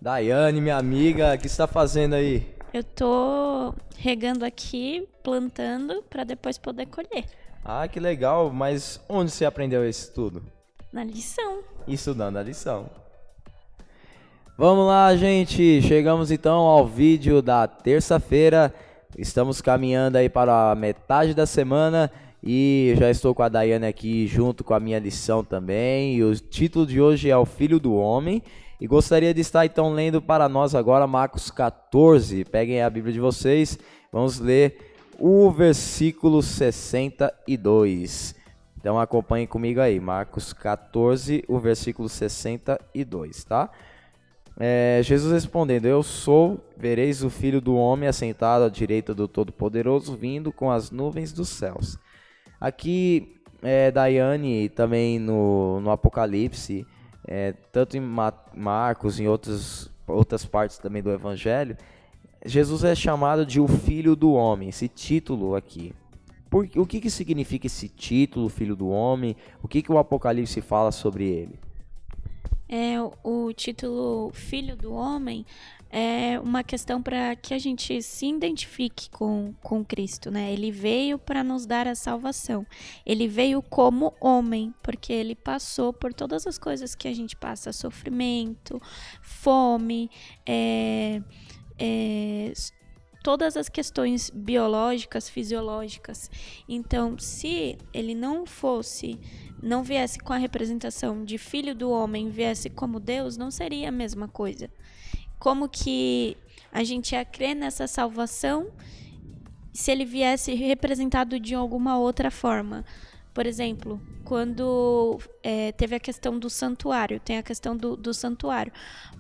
Daiane, minha amiga, o que você está fazendo aí? Eu tô regando aqui, plantando, para depois poder colher. Ah, que legal, mas onde você aprendeu isso tudo? Na lição. Estudando a lição. Vamos lá, gente, chegamos então ao vídeo da terça-feira. Estamos caminhando aí para a metade da semana e já estou com a Daiane aqui junto com a minha lição também. E o título de hoje é O Filho do Homem. E gostaria de estar então lendo para nós agora Marcos 14. Peguem a Bíblia de vocês, vamos ler o versículo 62. Então acompanhem comigo aí, Marcos 14, o versículo 62, tá? Jesus respondendo: Eu sou, vereis o Filho do Homem assentado à direita do Todo-Poderoso, vindo com as nuvens dos céus. Aqui, Daiane, também no Apocalipse, tanto em Marcos, em outras partes também do Evangelho, Jesus é chamado de o Filho do Homem, esse título aqui. O que significa esse título, Filho do Homem? O que o Apocalipse fala sobre ele? O título Filho do Homem é uma questão para que a gente se identifique com Cristo, né? Ele veio para nos dar a salvação. Ele veio como homem, porque ele passou por todas as coisas que a gente passa: sofrimento, fome, todas as questões biológicas, fisiológicas. Então, se ele não viesse com a representação de Filho do Homem, viesse como Deus, não seria a mesma coisa. Como que a gente ia crer nessa salvação se ele viesse representado de alguma outra forma? Por exemplo, quando teve a questão do santuário, tem a questão do santuário.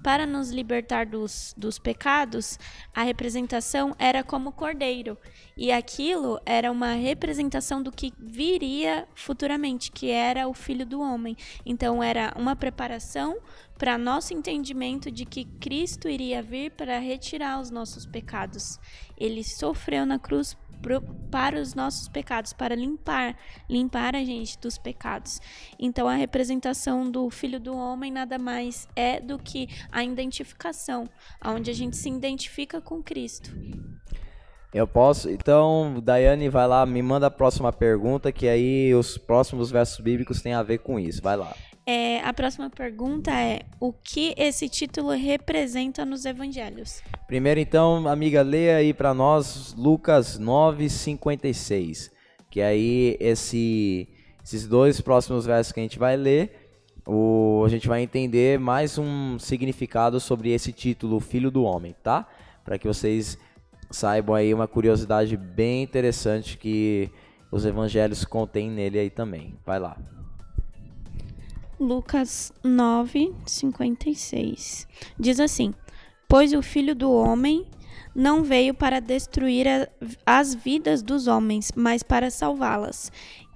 Para nos libertar dos pecados, a representação era como cordeiro. E aquilo era uma representação do que viria futuramente, que era o Filho do Homem. Então, era uma preparação para nosso entendimento de que Cristo iria vir para retirar os nossos pecados. Ele sofreu na cruz para os nossos pecados, para limpar a gente dos pecados. Então, a representação do Filho do Homem nada mais é do que a identificação, onde a gente se identifica com Cristo. Eu posso? Então, Daiane, vai lá, me manda a próxima pergunta, que aí os próximos versos bíblicos têm a ver com isso. Vai lá. A próxima pergunta é: o que esse título representa nos evangelhos? Primeiro, então, amiga, leia aí para nós Lucas 9:56, que aí esses dois próximos versos que a gente vai ler, a gente vai entender mais um significado sobre esse título, Filho do Homem, tá? Para que vocês saibam aí uma curiosidade bem interessante que os evangelhos contêm nele aí também. Vai lá. Lucas 9:56 diz assim: Pois o Filho do Homem não veio para destruir as vidas dos homens, mas para salvá-las.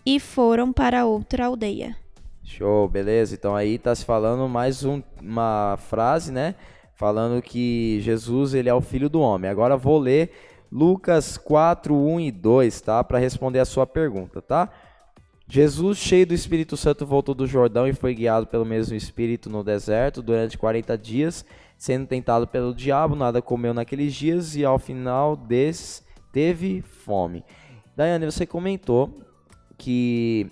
E foram para outra aldeia. Show, beleza. Então aí está se falando mais uma frase, né? Falando que Jesus, ele é o Filho do Homem. Agora vou ler Lucas 4:1 e 2, tá? Para responder a sua pergunta, tá? Jesus, cheio do Espírito Santo, voltou do Jordão e foi guiado pelo mesmo Espírito no deserto durante 40 dias, sendo tentado pelo diabo. Nada comeu naqueles dias e ao final desses teve fome. Daiane, você comentou que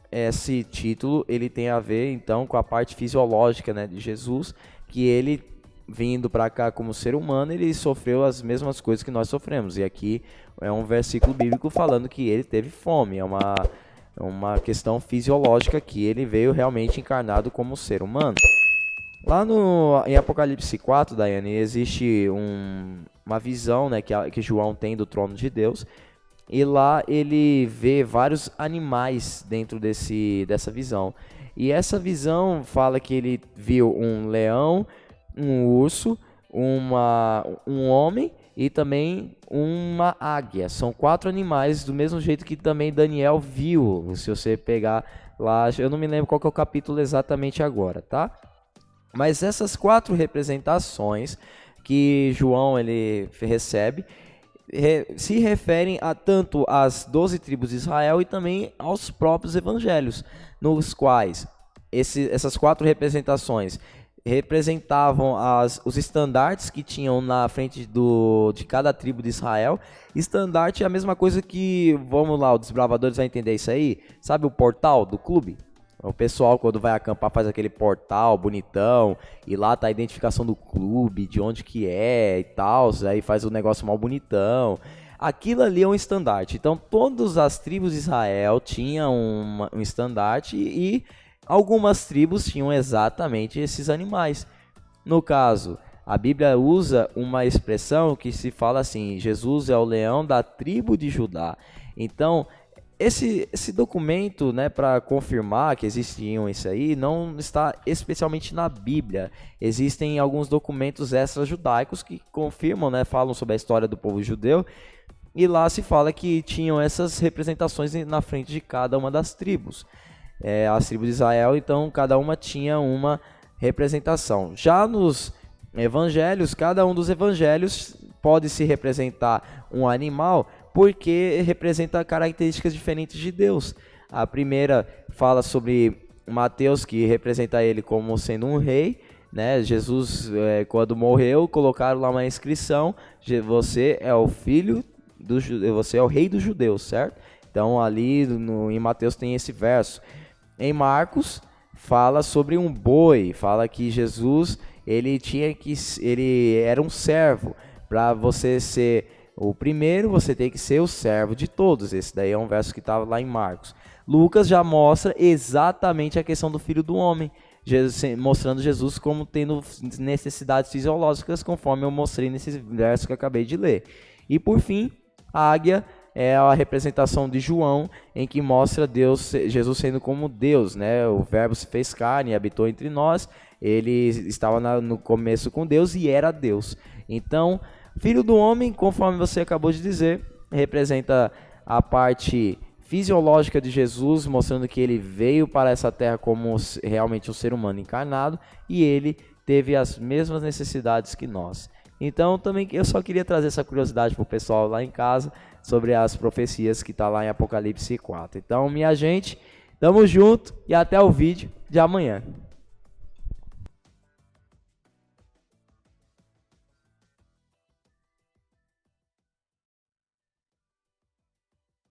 esse título ele tem a ver então com a parte fisiológica, né, de Jesus, que ele vindo para cá como ser humano, ele sofreu as mesmas coisas que nós sofremos. E aqui é um versículo bíblico falando que ele teve fome. É uma questão fisiológica que ele veio realmente encarnado como ser humano. Lá em Apocalipse 4, Daiane, existe uma visão, né, que João tem do trono de Deus. E lá ele vê vários animais dentro dessa visão. E essa visão fala que ele viu um leão, um urso, um homem e também uma águia. São 4 animais, do mesmo jeito que também Daniel viu. Se você pegar lá, eu não me lembro qual que é o capítulo exatamente agora, tá? Mas essas 4 representações que João ele recebe se referem a tanto às 12 tribos de Israel e também aos próprios evangelhos, nos quais essas 4 representações representavam os estandartes que tinham na frente de cada tribo de Israel. Estandarte é a mesma coisa que, vamos lá, os desbravadores vão entender isso aí. Sabe o portal do clube? O pessoal, quando vai acampar, faz aquele portal bonitão, e lá tá a identificação do clube, de onde que é e tal, aí faz o negócio mal bonitão. Aquilo ali é um estandarte. Então, todas as tribos de Israel tinham um estandarte e algumas tribos tinham exatamente esses animais. No caso, a Bíblia usa uma expressão que se fala assim: Jesus é o leão da tribo de Judá. Então, esse documento, né, para confirmar que existiam isso aí, não está especialmente na Bíblia. Existem alguns documentos extra-judaicos que confirmam, né, falam sobre a história do povo judeu. E lá se fala que tinham essas representações na frente de cada uma das tribos. As tribos de Israel, então, cada uma tinha uma representação. Já nos evangelhos, cada um dos evangelhos pode se representar um animal, porque representa características diferentes de Deus. A primeira fala sobre Mateus, que representa ele como sendo um rei, né? Jesus, quando morreu, colocaram lá uma inscrição: você é o filho você é o rei dos judeus, certo? Então ali em Mateus tem esse verso. Em Marcos fala sobre um boi, fala que Jesus ele era um servo. Para você ser o primeiro, você tem que ser o servo de todos. Esse daí é um verso que estava lá em Marcos. Lucas já mostra exatamente a questão do Filho do Homem, mostrando Jesus como tendo necessidades fisiológicas, conforme eu mostrei nesse verso que eu acabei de ler. E por fim, a águia é a representação de João, em que mostra Jesus sendo como Deus, né? O Verbo se fez carne e habitou entre nós. Ele estava no começo com Deus e era Deus. Então, Filho do Homem, conforme você acabou de dizer, representa a parte fisiológica de Jesus, mostrando que ele veio para essa terra como realmente um ser humano encarnado, e ele teve as mesmas necessidades que nós. Então, também eu só queria trazer essa curiosidade para o pessoal lá em casa sobre as profecias que está lá em Apocalipse 4. Então, minha gente, tamo junto e até o vídeo de amanhã.